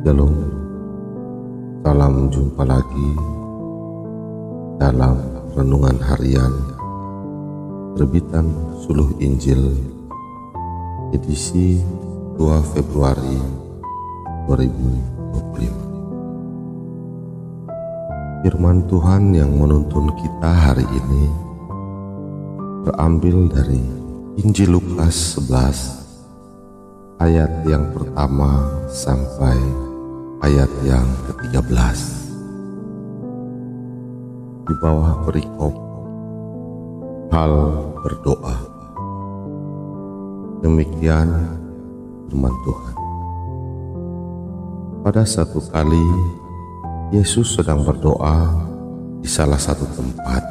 Shalom, salam jumpa lagi dalam renungan harian terbitan Suluh Injil edisi 2 Februari 2025. Firman Tuhan yang menuntun kita hari ini terambil dari Injil Lukas 11 ayat yang pertama sampai ayat yang ke-13. Di bawah perikop hal berdoa. Demikian firman Tuhan. Pada satu kali Yesus sedang berdoa di salah satu tempat.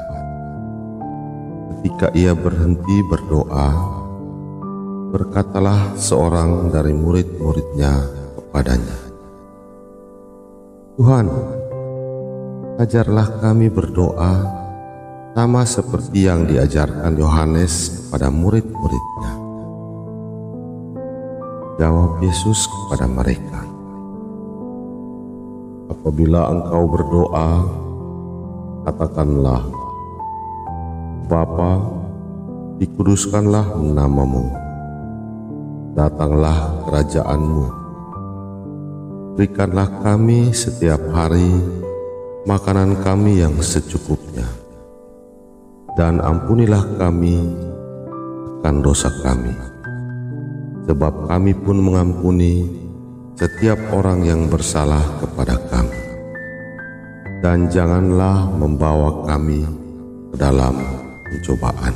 Ketika ia berhenti berdoa, berkatalah seorang dari murid-muridnya kepadanya, "Tuhan, ajarlah kami berdoa sama seperti yang diajarkan Yohanes kepada murid-muridnya." Jawab Yesus kepada mereka, "Apabila engkau berdoa, katakanlah, Bapa, dikuduskanlah namamu, datanglah kerajaan-Mu, berikanlah kami setiap hari makanan kami yang secukupnya, dan ampunilah kami akan dosa kami, sebab kami pun mengampuni setiap orang yang bersalah kepada kami. Dan janganlah membawa kami ke dalam pencobaan."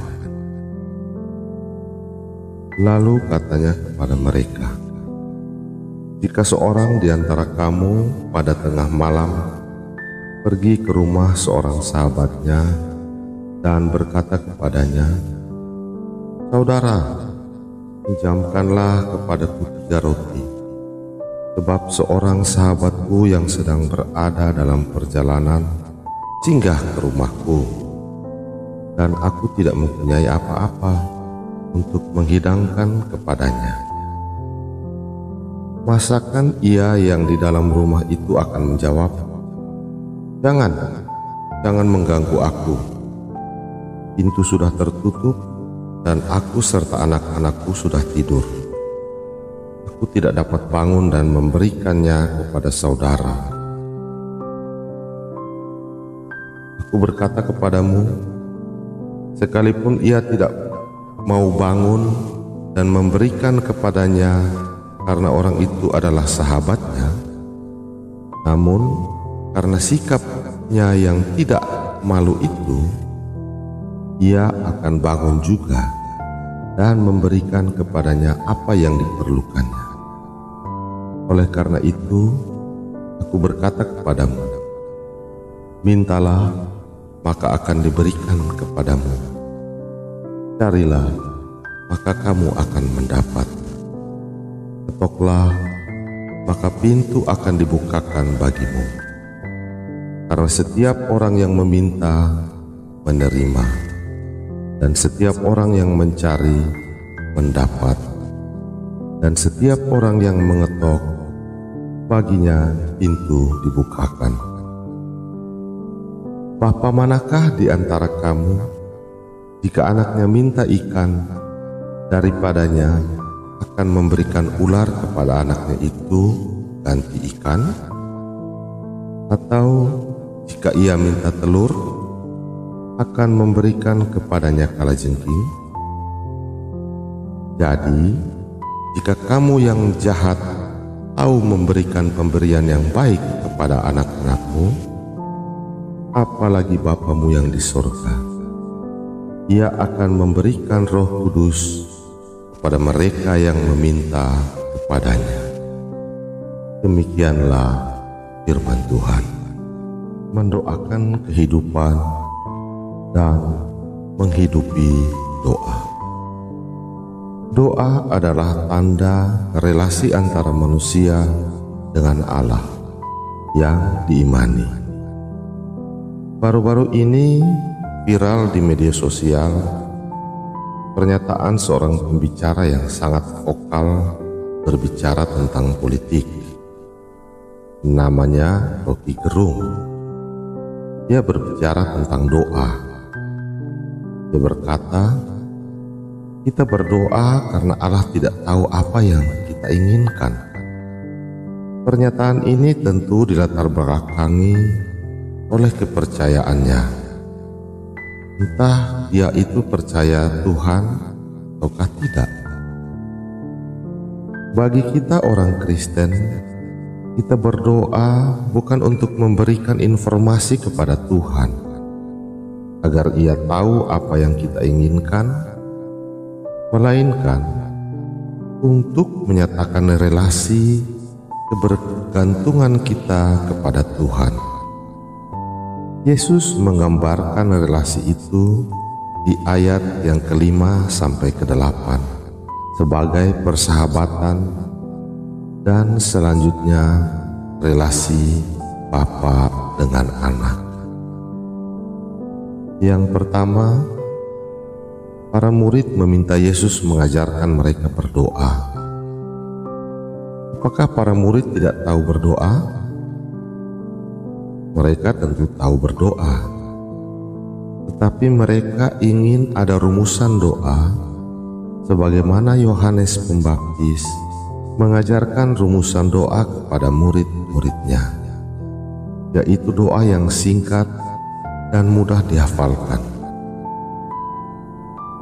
Lalu katanya kepada mereka, "Jika seorang di antara kamu pada tengah malam pergi ke rumah seorang sahabatnya dan berkata kepadanya, 'Saudara, pinjamkanlah kepadaku 3 roti, sebab seorang sahabatku yang sedang berada dalam perjalanan singgah ke rumahku, dan aku tidak mempunyai apa-apa untuk menghidangkan kepadanya.' Masakan ia yang di dalam rumah itu akan menjawab, 'Jangan mengganggu aku. Pintu sudah tertutup dan aku serta anak-anakku sudah tidur. Aku tidak dapat bangun dan memberikannya kepada saudara.' Aku berkata kepadamu, sekalipun ia tidak mau bangun dan memberikan kepadanya karena orang itu adalah sahabatnya, namun karena sikapnya yang tidak malu itu, ia akan bangun juga dan memberikan kepadanya apa yang diperlukannya. Oleh karena itu, aku berkata kepadamu, mintalah, maka akan diberikan kepadamu. Carilah, maka kamu akan mendapat. Ketoklah, maka pintu akan dibukakan bagimu. Karena setiap orang yang meminta, menerima, dan setiap orang yang mencari, mendapat, dan setiap orang yang mengetok, baginya pintu dibukakan. Bapa manakah di antara kamu, jika anaknya minta ikan, daripadanya akan memberikan ular kepada anaknya itu ganti ikan? Atau jika ia minta telur, akan memberikan kepadanya kalajengking? Jadi, jika kamu yang jahat tahu memberikan pemberian yang baik kepada anak-anakmu, apalagi Bapamu yang di surga, Ia akan memberikan Roh Kudus kepada mereka yang meminta kepadanya." Demikianlah firman Tuhan. Mendoakan kehidupan dan menghidupi doa. Doa adalah tanda relasi antara manusia dengan Allah yang diimani. Baru-baru ini viral di media sosial pernyataan seorang pembicara yang sangat vokal berbicara tentang politik. namanya Rocky Gerung. Dia berbicara tentang doa. Dia berkata, kita berdoa karena Allah tidak tahu apa yang kita inginkan. Pernyataan ini tentu dilatar belakangi oleh kepercayaannya. Entah dia itu percaya Tuhan ataukah tidak. Bagi kita orang Kristen, kita berdoa bukan untuk memberikan informasi kepada Tuhan agar Ia tahu apa yang kita inginkan, melainkan untuk menyatakan relasi kebergantungan kita kepada Tuhan. Yesus menggambarkan relasi itu di ayat yang ke-5 sampai ke-8 sebagai persahabatan dan selanjutnya relasi Bapa dengan anak. Yang pertama, para murid meminta Yesus mengajarkan mereka berdoa. Apakah para murid tidak tahu berdoa? Mereka tentu tahu berdoa, tetapi mereka ingin ada rumusan doa sebagaimana Yohanes Pembaptis mengajarkan rumusan doa kepada murid-muridnya, yaitu doa yang singkat dan mudah dihafalkan.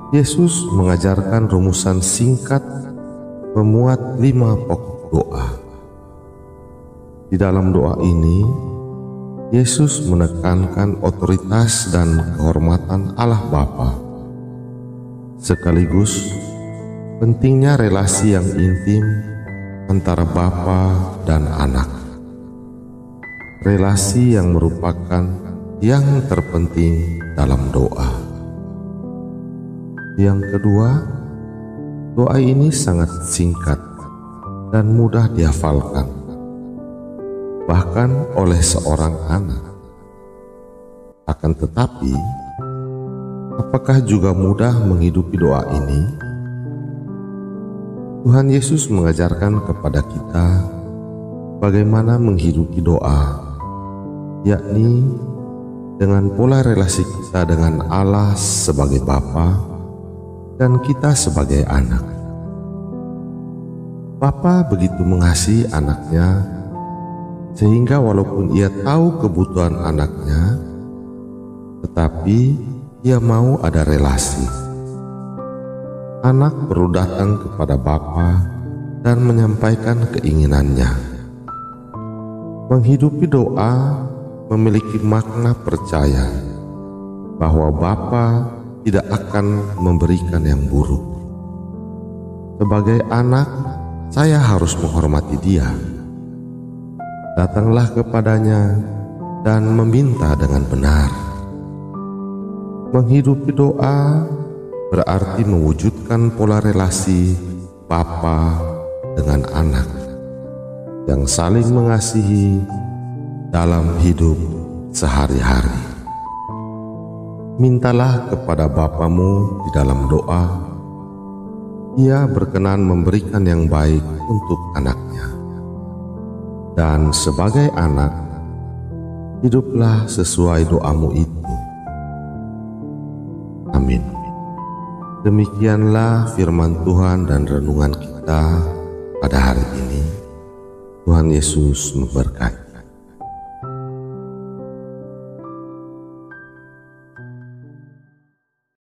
Yesus mengajarkan rumusan singkat memuat 5 pokok doa. Di dalam doa ini, Yesus menekankan otoritas dan kehormatan Allah Bapa, sekaligus pentingnya relasi yang intim antara Bapa dan anak. Relasi yang merupakan yang terpenting dalam doa. Yang kedua, doa ini sangat singkat dan mudah dihafalkan, bahkan oleh seorang anak. Akan tetapi, apakah juga mudah menghidupi doa ini? Tuhan Yesus mengajarkan kepada kita bagaimana menghidupi doa, yakni dengan pola relasi kita dengan Allah sebagai Bapa dan kita sebagai anak. Bapa begitu mengasihi anaknya sehingga walaupun ia tahu kebutuhan anaknya, tetapi ia mau ada relasi. Anak perlu datang kepada Bapa dan menyampaikan keinginannya. Menghidupi doa memiliki makna percaya bahwa Bapa tidak akan memberikan yang buruk. Sebagai anak, saya harus menghormati Dia. Datanglah kepadanya dan meminta dengan benar. Menghidupi doa berarti mewujudkan pola relasi Bapa dengan anak yang saling mengasihi dalam hidup sehari-hari. Mintalah kepada Bapamu di dalam doa. Ia berkenan memberikan yang baik untuk anaknya. Dan sebagai anak, hiduplah sesuai doamu itu. Amin. Demikianlah firman Tuhan dan renungan kita pada hari ini. Tuhan Yesus memberkati.